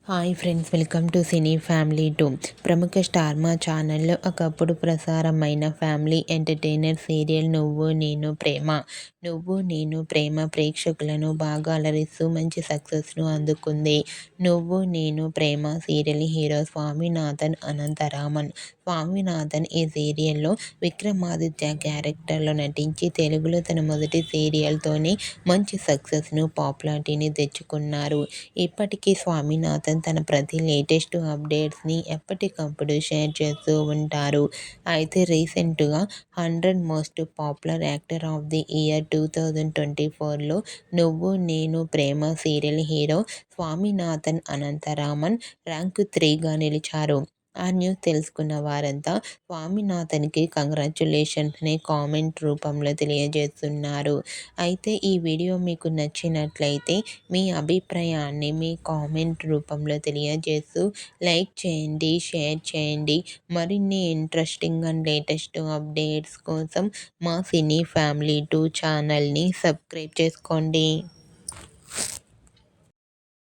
Hi friends, welcome to cine family 2. ప్రముఖ star మా ఛానల్లో ఒకప్పుడు ప్రసారమైన ఫ్యామిలీ ఎంటర్టైనర్ సీరియల్ నువ్వు నేను ప్రేమ. నువ్వు నేను ప్రేమ ప్రేక్షకులను బాగా అలరిస్తూ మంచి సక్సెస్ను అందుకుంది. నువ్వు నేను ప్రేమ సీరియల్ హీరో స్వామినాథన్ అనంతరామన్. స్వామినాథన్ ఈ సీరియల్లో విక్రమాదిత్య క్యారెక్టర్లో నటించి తెలుగులో తన మొదటి సీరియల్తోనే మంచి సక్సెస్ను పాపులారిటీని తెచ్చుకున్నారు. ఇప్పటికీ స్వామినాథన్ తన ప్రతి లేటెస్ట్ అప్డేట్స్ని ఎప్పటికప్పుడు షేర్ చేస్తూ ఉంటారు. అయితే రీసెంట్గా 100 most popular actor of the year 2024లో Nuvvu Nenu Prema serial hero Swaminathan Anantharaman rank 3గా నిలిచారు. ఆ న్యూస్ తెలుసుకున్న వారంతా స్వామినాథన్కి కంగ్రాచ్యులేషన్స్ అని కామెంట్ రూపంలో తెలియజేస్తున్నారు. అయితే ఈ వీడియో మీకు నచ్చినట్లయితే మీ అభిప్రాయాన్ని మీ కామెంట్ రూపంలో తెలియజేస్తూ లైక్ చేయండి, షేర్ చేయండి. మరిన్ని ఇంట్రెస్టింగ్ అండ్ లేటెస్ట్ అప్డేట్స్ కోసం మా సినీ ఫ్యామిలీ 2 ఛానల్ని సబ్స్క్రైబ్ చేసుకోండి.